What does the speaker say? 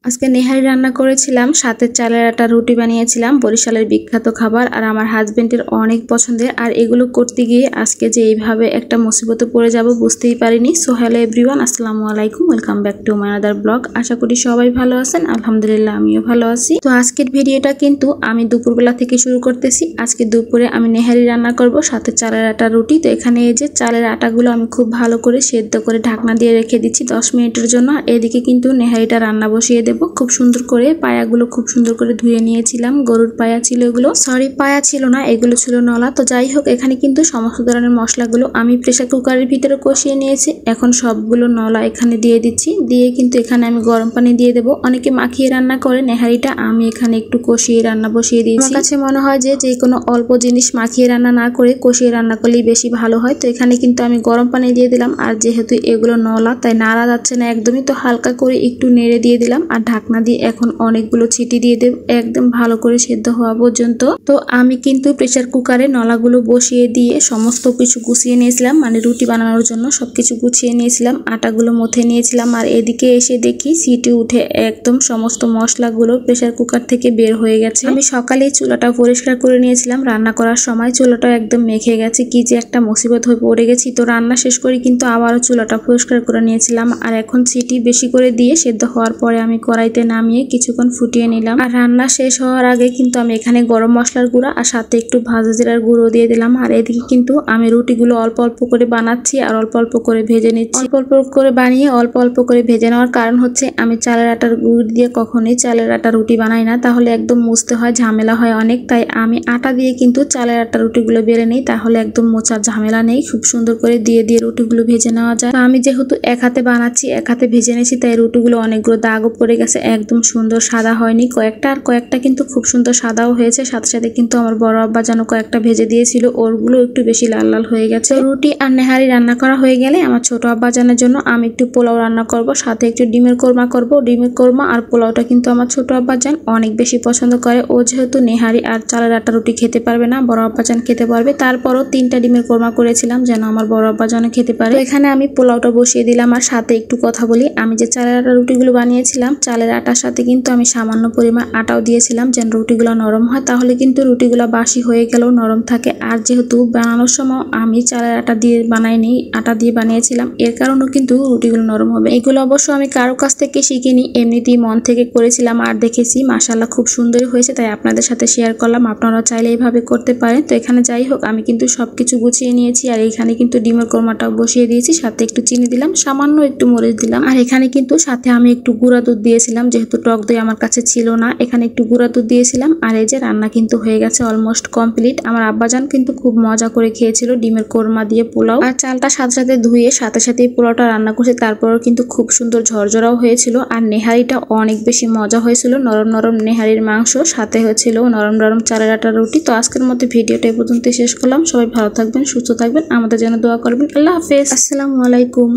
আজকে নেহারি রান্না করেছিলাম, সাথে চালের আটা রুটি বানিয়েছিলাম, বরিশালের বিখ্যাত খাবার আর আমার হাজবেন্ডের অনেক পছন্দের। আর এগুলো করতে গিয়ে আজকে যে এইভাবে একটা মুসিবতে পড়ে যাব বুঝতেই পারিনি। সো হ্যালো এভরিওয়ান, আসসালামু আলাইকুম, welcome back to my other blog. আশা করি সবাই ভালো আছেন, আলহামদুলিল্লাহ আমিও ভালো আছি। তো আজকের ভিডিওটা কিন্তু আমি দুপুরবেলা থেকে শুরু করতেছি। আজকে দুপুরে আমি নেহারি রান্না করব, সাথে চালের আটা রুটি। তো এখানে এই যে চালের আটাগুলো আমি খুব ভালো করে সেদ্ধ করে ঢাকনা দিয়ে রেখে দিচ্ছি 10 মিনিটের জন্য। এদিকে কিন্তু নেহারিটা রান্না বসিয়ে দেব। খুব সুন্দর করে পায়াগুলো খুব সুন্দর করে ধুয়ে নিয়েছিলাম। গরুর পায়া ছিল এগুলো, সরি পায়া ছিল না, এগুলো ছিল নলা। তো যাই হোক, এখানে কিন্তু সমস্ত ধরনের মশলাগুলো আমি প্রেসার কুকারের ভিতরে কষিয়ে নিয়েছি। এখন সবগুলো নলা এখানে দিয়ে দিচ্ছি, দিয়ে কিন্তু এখানে আমি গরম পানি দিয়ে দেবো। অনেকে মাখিয়ে রান্না করে নেহারিটা, আমি এখানে একটু কষিয়ে রান্না বসিয়ে দিয়েছি। আমার কাছে মনে হয় যে কোনো অল্প জিনিস মাখিয়ে রান্না না করে কষিয়ে রান্না করলেই বেশি ভালো হয়। তো এখানে কিন্তু আমি গরম পানি দিয়ে দিলাম। আর যেহেতু এগুলো নলা, তাই নাড়া যাচ্ছে না একদমই, তো হালকা করে একটু নেড়ে দিয়ে দিলাম। আর ঢাকনা দিয়ে এখন অনেকগুলো ছিটি দিয়ে দেব, একদম ভালো করে সেদ্ধ হওয়া পর্যন্ত। তো আমি কিন্তু প্রেসার কুকারে নলাগুলো বসিয়ে দিয়ে সমস্ত কিছু গুছিয়ে নিয়েছিলাম, মানে রুটি বানানোর জন্য সবকিছু গুছিয়ে নিয়েছিলাম, আটাগুলো মথে নিয়েছিলাম। আর এদিকে এসে দেখি সিটি উঠে একদম সমস্ত মশলাগুলো প্রেসার কুকার থেকে বের হয়ে গেছে। আমি সকালেই চুলাটা পরিষ্কার করে নিয়েছিলাম, রান্না করার সময় চুলাটা একদম মেখে গেছে, কি যে একটা মুসিবত হয়ে পড়ে গেছি। তো রান্না শেষ করে কিন্তু আবারও চুলাটা পরিষ্কার করে নিয়েছিলাম। আর এখন সিটি বেশি করে দিয়ে সেদ্ধ হওয়ার পরে আমি কড়াইতে নামিয়ে কিছুক্ষণ ফুটিয়ে নিলাম। আর রান্না শেষ হওয়ার আগে কিন্তু আমি এখানে গরম মশলার গুঁড়া আর সাথে একটু ভাজা জিরার গুঁড়ো দিয়ে দিলাম। আর এদিকে কিন্তু আমি রুটিগুলো অল্প অল্প করে বানাচ্ছি আর অল্প অল্প করে ভেজে নিচ্ছি। অল্প অল্প করে বানিয়ে অল্প অল্প করে ভেজে নেওয়ার কারণ হচ্ছে আমি চালের আটার গুঁড়ো দিয়ে কখনোই চালের আটা রুটি বানাই না, তাহলে একদম মুছতে হয়, ঝামেলা হয় অনেক। তাই আমি আটা দিয়ে কিন্তু চালের আটা রুটিগুলো বেলে নিই, তাহলে একদম মোচার ঝামেলা নেই, খুব সুন্দর করে দিয়ে দিয়ে রুটিগুলো ভেজে নেওয়া যায়। আমি যেহেতু এক হাতে বানাচ্ছি, এক হাতে ভেজে নিয়েছি, তাই রুটিগুলো অনেকগুলো দাগও পড়ে গেছে, একদম সুন্দর সাদা হয়নি কয়েকটা, আর কয়েকটা কিন্তু খুব সুন্দর সাদাও হয়েছে। সাথে সাথে কিন্তু আমার বড় আব্বা যেন কয়েকটা ভেজে দিয়েছিল, ওরগুলো একটু বেশি লাল লাল হয়ে গেছে। রুটি আর নেহারি রান্না করা হয়ে গেলে আমার ছোট আব্বা জানের জন্য আমি একটু পোলাও রান্না করব, সাথে একটু ডিমের কোরমা করব। ডিমের কোরমা আর পোলাওটা কিন্তু আমার ছোট আব্বা জান অনেক বেশি পছন্দ করে। ও যেহেতু নেহারি আর চালের আটা রুটি খেতে পারবে না, বড় আব্বা জান খেতে পারবে। তারপরও 3টা ডিমের কোরমা করেছিলাম যেন আমার বড় আব্বা জান খেতে পারে। তো এখানে আমি পোলাওটা বসিয়ে দিলাম। আর সাথে একটু কথা বলি, আমি যে চালের আটা রুটিগুলো বানিয়েছিলাম, চালের আটার সাথে কিন্তু আমি সামান্য পরিমাণ আটাও দিয়েছিলাম যেন রুটিগুলো নরম হয়, তাহলে কিন্তু রুটিগুলো বাসি হয়ে গেলেও নরম থাকে। আর যেহেতু বানানোর সময় আমি চালের আটা দিয়ে বানাইনি, আটা দিয়ে বানিয়েছিলাম, এর কারণেও কিন্তু রুটিগুলো নরম হবে। এগুলো অবশ্য আমি কারো কাছ থেকে শিখিনি, এমনিতেই মন থেকে করেছিলাম আর দেখেছি মাশাআল্লাহ খুব সুন্দরই হয়েছে, তাই আপনাদের সাথে শেয়ার করলাম। আপনারা চাইলে এইভাবে করতে পারেন। তো এখানে যাই হোক, আমি কিন্তু সবকিছু গুছিয়ে নিয়েছি। আর এখানে কিন্তু ডিমের কোরমাটাও বসিয়ে দিয়েছি, সাথে একটু চিনি দিলাম, সামান্য একটু মরিচ দিলাম। আর এখানে কিন্তু সাথে আমি একটু গুঁড়া দুধ দিয়েছিলাম, যেহেতু টক দই আমার কাছে ছিল না, এখানে একটু গুঁড়া দুধ দিয়েছিলাম। আর এই যে রান্না কিন্তু হয়ে গেছে অলমোস্ট কমপ্লিট। আমার আব্বাজান কিন্তু খুব মজা করে খেয়েছিল ডিমের কোরমা দিয়ে পোলাও। আর চালটা সাথে সাথে ধুয়ে সাথে সাথে পোলাওটা রান্না করছে, তারপরও কিন্তু খুব সুন্দর ঝরঝরাও হয়েছিল। আর নেহারিটা অনেক বেশি মজা হয়েছিল, নরম নরম নেহারির মাংস, সাথে হয়েছিল নরম নরম চালের আটা রুটি। তো আজকের মতো ভিডিওটা এই পর্যন্ত শেষ করলাম। সবাই ভালো থাকবেন, সুস্থ থাকবেন, আমাদের জন্য দোয়া করবেন। আল্লাহ হাফেজ, আসসালামু আলাইকুম।